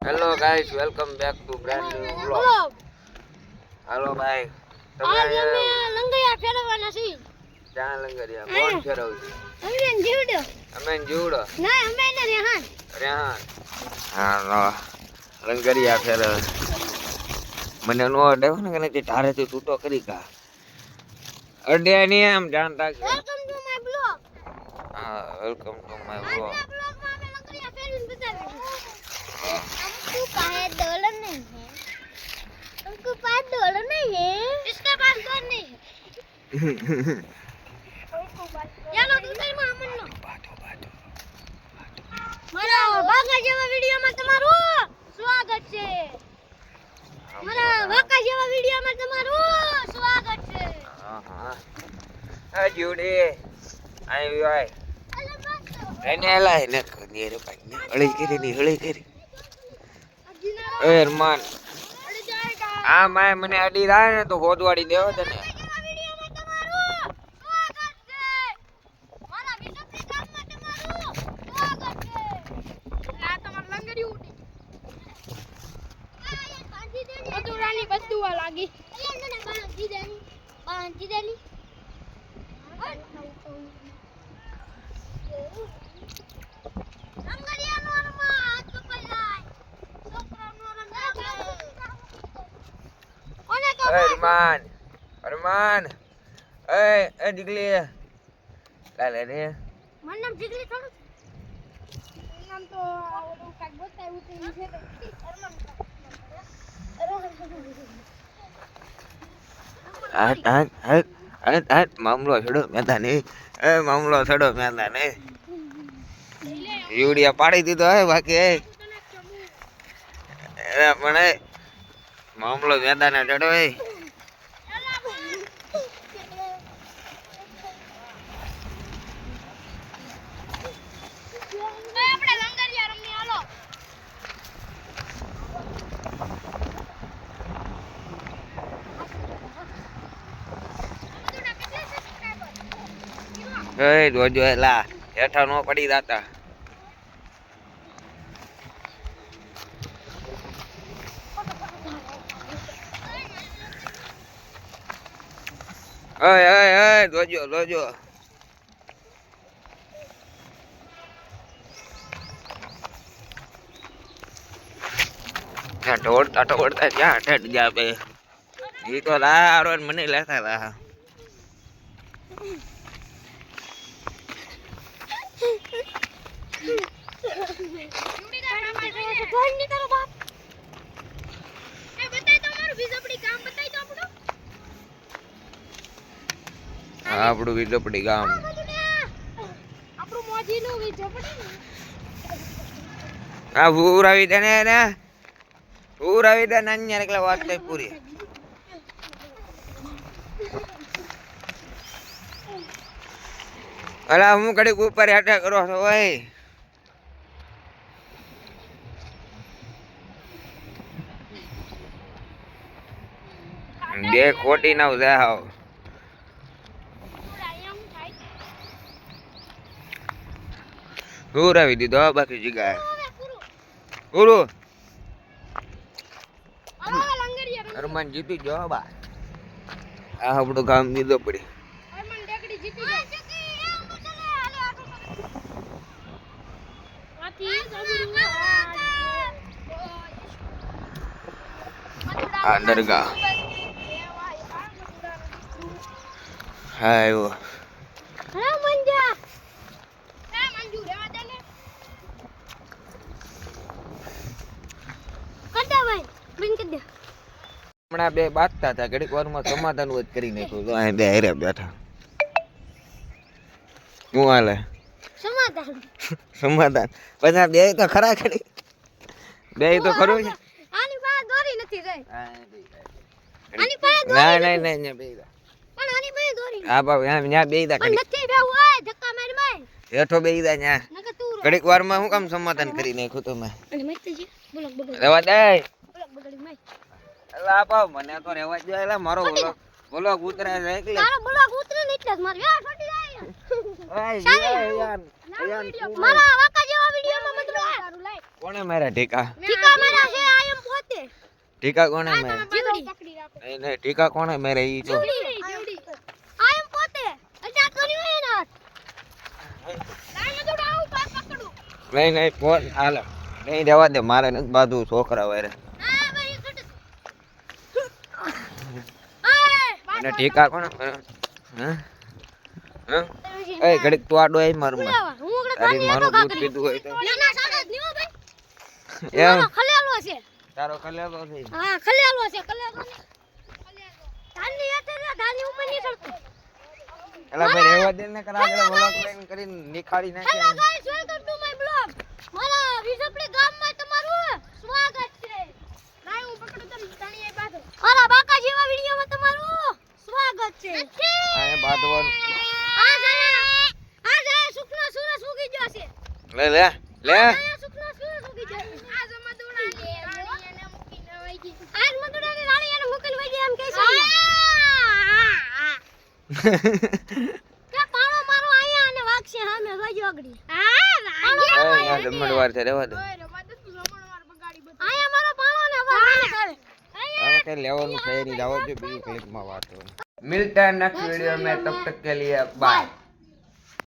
Hello guys, welcome back to brand new vlog. હાલો ભાઈ, તમે અમે લંગરિયા ફેરવવાના છીએ. ક્યાં લંગરિયા? કોણ ફેરવશે? અમે જીવડો. અમે જીવડો? ના, અમે ને રેહાન. રેહાન. હા નો લંગરિયા ફેરવે. મને નો અડે ને કે ધારેથી તૂટો કરી કા. અડે નહીં એમ ધ્યાન રાખજો. Welcome to my blog. હા, વેલકમ ટુ માય વ્લોગ. આજના બ્લોગમાં અમે લંગરિયા ફેરવીને બતાવીશું. हमको पास डॉलर नहीं है। हमको पास डॉलर नहीं है। इसके पास डॉलर नहीं है। चलो दूसरे में हमन लो। મારા વાકા જેવા વિડિયોમાં તમારું સ્વાગત છે. મારા વાકા જેવા વિડિયોમાં તમારું સ્વાગત છે. હા. આ જોડે આઈ ભાઈ. એને લાય ને નેરે ભાઈ હળી કરી. એ રમાન આ માય મને અડી રાય ને તો હોદવાડી દેવો તને. અરમાન એ દીકલી લાલે ને મારું નામ જીગલી થોડું નામ તો ઓલું કાક બતાવ્યું તે છે અરમાન મામલો છોડો મેદાને મામલો છોડો મેદાને યુડિયા પાડી દીધો હે બાકી પણ મામલો મેદાને ચડો હે. જોજો એલા હેઠા નો પડી જાતા. જોજો ઢોળતા ક્યાં ઠેઠ ગયા બે એ તો લારો મને લેતા હતા. આપણું વિજોપડી ગામ હા ઉરાવી દે ને ઉરાવી દે નાની એકલા વાત કઈ પૂરી. અલા હું કડીક ઉપર હેઠા કરો છો ભાઈ. બે ખોટી ના જાવ ઉરાવી દીધો બાકી જગ્યાએ પૂરું. અરમાન જીતી ગયો બા. આ આપણું ગામ દીધો પડી. આ દરગાહ હા આવ્યો. હમણાં બે બાતતા હતા ઘડીક વારમાં સમાધાન જ કરી નાખ્યું. તો અહીં બે હારે બેઠા. શું હાલે સમાધાન? પછી બે તો ખરા ખરી બે તો ખરું છે. હેઠો બે ઘડીક વારમાં હું કામ સમાધાન કરી નાખ્યું તમે રેવા દે. મને તો રેવા દે એલા મારો બોલો ઉતરે છે એટલે મારો બોલો ઉતરે ને એટલે જ માર યાર છોડી જાય. મારા વાકા જેવા વિડિયોમાં મત લો. કોણે મારા ઠીકા ટીકા કોને મેરે જીવડી નહીં નહીં ટીકા કોને મેરે ઈ જો જીવડી આ એમ પોતે અજા કર્યું હે ના લાઈને તો આવું પકડું નહીં નહીં ફોન હાલો નહીં રહેવા દે મારે નથી બાધું છોકરા વારે હા ભાઈ કટ અને ટીકા કોને હે હે એ ઘડીક તું આડો આઈ મારું માં હું ઓગળે તારી પાણી માનું આટો દૂધ પીધું હોય તો ના ના સાગર નીઓ ભાઈ એમ ખલેલો છે તારો કલેલો છે હા ખલેલો છે ખલેલો ને ધાની એટલે ધાની ઉપર ની ચડતો એલા ભાઈ રહેવા દે ને કરા આગળ વ્લોગ લાઈન કરીને નિખાળી નાખે hello guys welcome to my blog મારા વિજપડી ગામમાં તમારું સ્વાગત છે લાય હું પકડું તમને તાણી એ બાધો મારા બાકા જેવા વિડિયોમાં તમારું સ્વાગત છે આને બાંધવાનું આ જાય સુખનો સૂરજ ઉગી ગયો છે લે લે લે આ સુખનો સૂરજ ઉગી ગયો છે આ મધુડાની રાણી એને મૂકીને વઈ ગઈ આ મધુડાની રાણી એને મૂકીને વઈ ગઈ એમ કહે છે કે પાણો મારો આયા અને વાગશે સામે ગજો અગડી આ જમણવાર છે રહેવા દે આયા મારો પાણો ને વાગે આવે હવે કઈ લેવાનું છે નહીં જાવ જો બીજું ક્લિકમાં વાત મિલતા है नेक्स्ट वीडियो में तब तक के लिए बाय